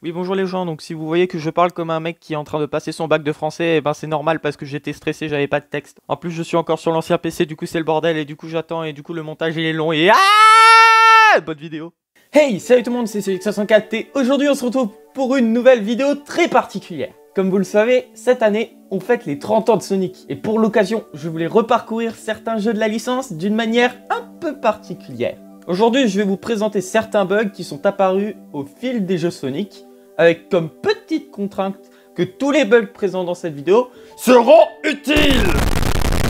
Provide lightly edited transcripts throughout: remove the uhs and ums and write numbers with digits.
Oui, bonjour les gens, donc si vous voyez que je parle comme un mec qui est en train de passer son bac de français, eh ben c'est normal parce que j'étais stressé, j'avais pas de texte. En plus je suis encore sur l'ancien PC, du coup c'est le bordel et du coup j'attends et du coup le montage il est long et bonne vidéo. Hey, salut tout le monde, c'est Celix504 et aujourd'hui on se retrouve pour une nouvelle vidéo très particulière. Comme vous le savez, cette année, on fête les 30 ans de Sonic et pour l'occasion, je voulais reparcourir certains jeux de la licence d'une manière un peu particulière. Aujourd'hui, je vais vous présenter certains bugs qui sont apparus au fil des jeux Sonic, avec comme petite contrainte que tous les bugs présents dans cette vidéo seront utiles.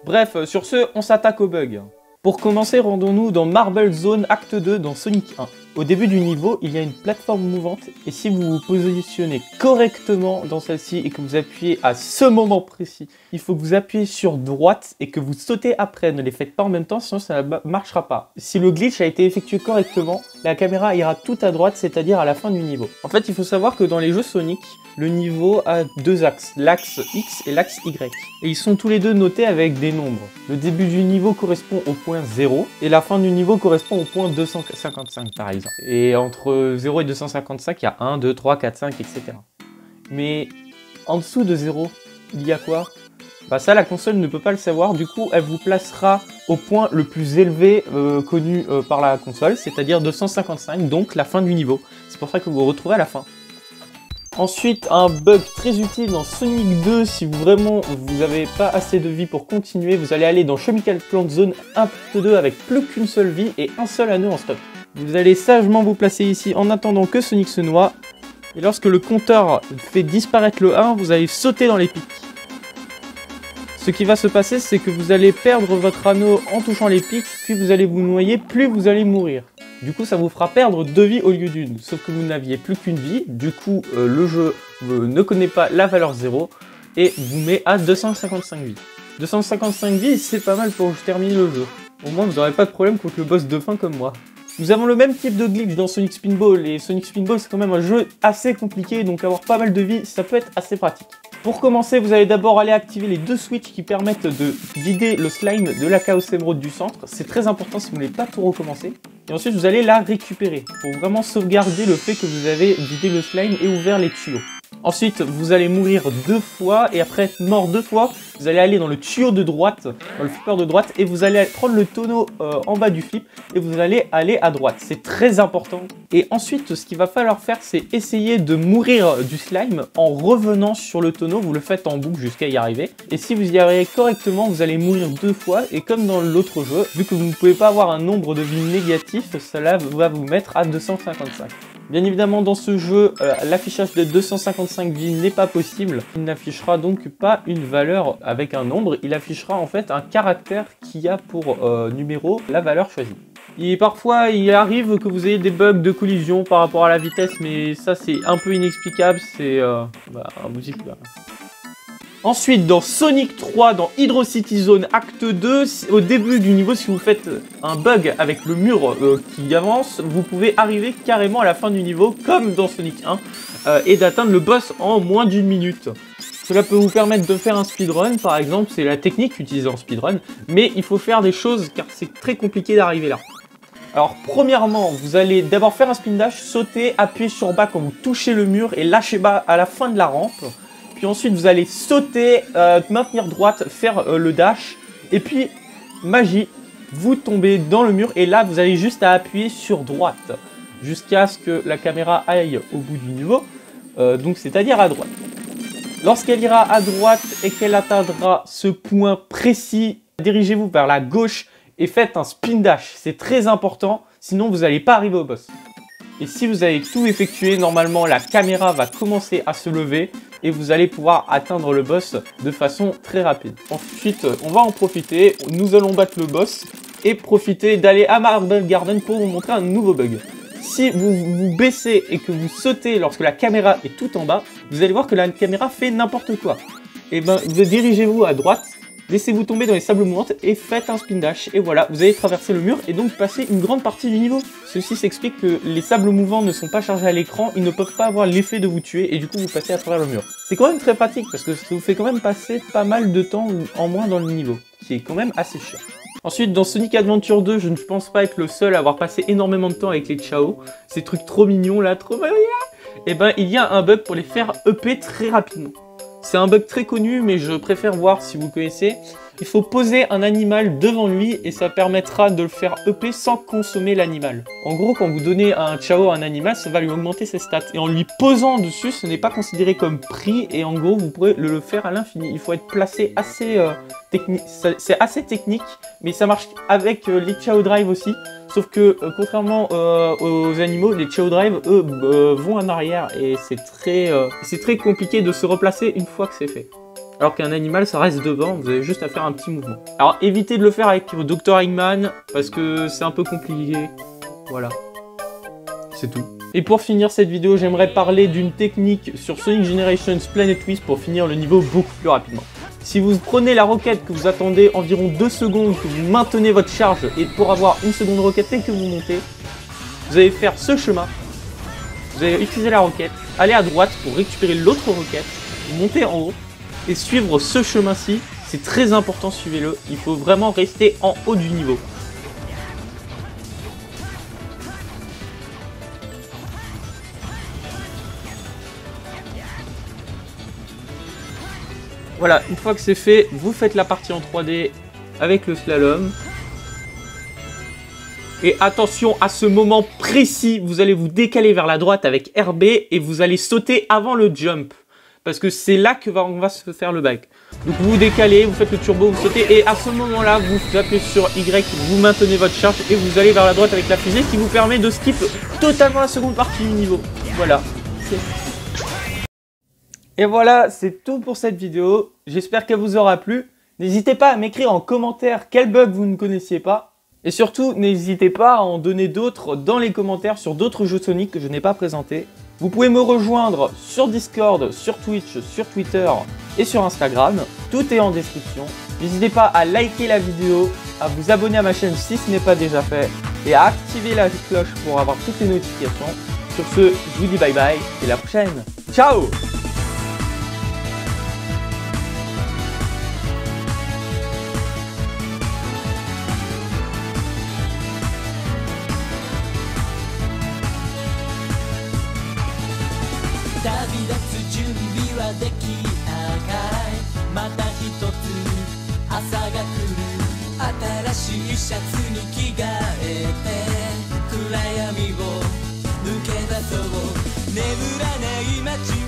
Bref, sur ce, on s'attaque aux bugs. Pour commencer, rendons-nous dans Marble Zone Acte 2 dans Sonic 1. Au début du niveau, il y a une plateforme mouvante et si vous vous positionnez correctement dans celle-ci et que vous appuyez à ce moment précis, il faut que vous appuyez sur droite et que vous sautez après. Ne les faites pas en même temps, sinon ça ne marchera pas. Si le glitch a été effectué correctement, la caméra ira tout à droite, c'est-à-dire à la fin du niveau. En fait, il faut savoir que dans les jeux Sonic, le niveau a deux axes, l'axe X et l'axe Y. Et ils sont tous les deux notés avec des nombres. Le début du niveau correspond au point 0 et la fin du niveau correspond au point 255 par exemple. Et entre 0 et 255, il y a 1, 2, 3, 4, 5, etc. Mais en dessous de 0, il y a quoi? Bah ça, la console ne peut pas le savoir, du coup, elle vous placera au point le plus élevé connu par la console, c'est-à-dire 255, donc la fin du niveau. C'est pour ça que vous vous retrouvez à la fin. Ensuite, un bug très utile dans Sonic 2, si vraiment vous n'avez pas assez de vie pour continuer, vous allez aller dans Chemical Plant Zone Acte 2 avec plus qu'une seule vie et un seul anneau en stock. Vous allez sagement vous placer ici en attendant que Sonic se noie. Et lorsque le compteur fait disparaître le 1, vous allez sauter dans les pics. Ce qui va se passer, c'est que vous allez perdre votre anneau en touchant les pics, puis vous allez vous noyer, plus vous allez mourir. Du coup, ça vous fera perdre 2 vies au lieu d'une. Sauf que vous n'aviez plus qu'une vie, du coup, le jeu ne connaît pas la valeur 0 et vous met à 255 vies. 255 vies, c'est pas mal pour terminer le jeu. Au moins, vous n'aurez pas de problème contre le boss de fin comme moi. Nous avons le même type de glitch dans Sonic Spinball, et Sonic Spinball c'est quand même un jeu assez compliqué, donc avoir pas mal de vies, ça peut être assez pratique. Pour commencer, vous allez d'abord aller activer les deux switches qui permettent de vider le slime de la Chaos Emerald du centre. C'est très important si vous ne voulez pas tout recommencer. Et ensuite, vous allez la récupérer pour vraiment sauvegarder le fait que vous avez vidé le slime et ouvert les tuyaux. Ensuite, vous allez mourir 2 fois et après être mort 2 fois, vous allez aller dans le tuyau de droite, dans le flipper de droite et vous allez prendre le tonneau en bas du flip et vous allez aller à droite. C'est très important. Et ensuite, ce qu'il va falloir faire, c'est essayer de mourir du slime en revenant sur le tonneau. Vous le faites en boucle jusqu'à y arriver. Et si vous y arrivez correctement, vous allez mourir 2 fois. Et comme dans l'autre jeu, vu que vous ne pouvez pas avoir un nombre de vies négatif, cela va vous mettre à 255. Bien évidemment, dans ce jeu, l'affichage de 255 vies n'est pas possible. Il n'affichera donc pas une valeur avec un nombre, il affichera en fait un caractère qui a pour numéro la valeur choisie. Et parfois, il arrive que vous ayez des bugs de collision par rapport à la vitesse, mais ça c'est un peu inexplicable, c'est musique là. Ensuite, dans Sonic 3, dans Hydro City Zone Acte 2, au début du niveau, si vous faites un bug avec le mur qui avance, vous pouvez arriver carrément à la fin du niveau, comme dans Sonic 1, et d'atteindre le boss en moins d'1 minute. Cela peut vous permettre de faire un speedrun, par exemple, c'est la technique utilisée en speedrun, mais il faut faire des choses car c'est très compliqué d'arriver là. Alors, premièrement, vous allez d'abord faire un spin dash, sauter, appuyer sur bas quand vous touchez le mur et lâcher bas à la fin de la rampe. Puis ensuite, vous allez sauter, maintenir droite, faire le dash. Et puis, magie, vous tombez dans le mur. Et là, vous avez juste à appuyer sur droite. Jusqu'à ce que la caméra aille au bout du niveau. Donc, c'est-à-dire à droite. Lorsqu'elle ira à droite et qu'elle atteindra ce point précis, dirigez-vous vers la gauche et faites un spin dash. C'est très important, sinon vous n'allez pas arriver au boss. Et si vous avez tout effectué, normalement la caméra va commencer à se lever et vous allez pouvoir atteindre le boss de façon très rapide. Ensuite, on va en profiter, nous allons battre le boss et profiter d'aller à Marble Garden pour vous montrer un nouveau bug. Si vous vous baissez et que vous sautez lorsque la caméra est tout en bas, vous allez voir que la caméra fait n'importe quoi. Et ben, dirigez-vous à droite. Laissez-vous tomber dans les sables mouvantes et faites un spin dash. Et voilà, vous allez traverser le mur et donc passer une grande partie du niveau. Ceci s'explique que les sables mouvants ne sont pas chargés à l'écran, ils ne peuvent pas avoir l'effet de vous tuer et du coup vous passez à travers le mur. C'est quand même très pratique parce que ça vous fait quand même passer pas mal de temps en moins dans le niveau, qui est quand même assez chiant. Ensuite, dans Sonic Adventure 2, je ne pense pas être le seul à avoir passé énormément de temps avec les Chao. Ces trucs trop mignons là, trop... eh ben il y a un bug pour les faire EP très rapidement. C'est un bug très connu, mais je préfère voir si vous connaissez. Il faut poser un animal devant lui et ça permettra de le faire EP sans consommer l'animal. En gros, quand vous donnez à un Chao un animal, ça va lui augmenter ses stats. Et en lui posant dessus, ce n'est pas considéré comme prix et en gros, vous pourrez le faire à l'infini. Il faut être placé assez technique. C'est assez technique, mais ça marche avec les Chao Drive aussi. Sauf que, contrairement aux animaux, les Chao Drive, eux, vont en arrière et c'est très compliqué de se replacer une fois que c'est fait. Alors qu'un animal, ça reste devant, vous avez juste à faire un petit mouvement. Alors, évitez de le faire avec Dr Eggman, parce que c'est un peu compliqué. Voilà. C'est tout. Et pour finir cette vidéo, j'aimerais parler d'une technique sur Sonic Generations Planet Twist pour finir le niveau beaucoup plus rapidement. Si vous prenez la roquette, que vous attendez environ 2 secondes, que vous maintenez votre charge, et pour avoir une seconde roquette et que vous montez, vous allez faire ce chemin. Vous allez utiliser la roquette, aller à droite pour récupérer l'autre roquette, monter en haut, et suivre ce chemin-ci. C'est très important, suivez-le. Il faut vraiment rester en haut du niveau. Voilà, une fois que c'est fait, vous faites la partie en 3D avec le slalom. Et attention à ce moment précis, vous allez vous décaler vers la droite avec RB et vous allez sauter avant le jump. Parce que c'est là que on va se faire le back. Donc vous vous décalez, vous faites le turbo, vous sautez et à ce moment-là, vous appuyez sur Y, vous maintenez votre charge et vous allez vers la droite avec la fusée, ce qui vous permet de skip totalement la seconde partie du niveau. Voilà. Et voilà, c'est tout pour cette vidéo. J'espère qu'elle vous aura plu. N'hésitez pas à m'écrire en commentaire quel bug vous ne connaissiez pas. Et surtout, n'hésitez pas à en donner d'autres dans les commentaires sur d'autres jeux Sonic que je n'ai pas présentés. Vous pouvez me rejoindre sur Discord, sur Twitch, sur Twitter et sur Instagram. Tout est en description. N'hésitez pas à liker la vidéo, à vous abonner à ma chaîne si ce n'est pas déjà fait et à activer la cloche pour avoir toutes les notifications. Sur ce, je vous dis bye bye et à la prochaine. Ciao!できたかいまた一つ朝が来る新しいシャツに着替えて暗闇を抜け出そう眠らない街は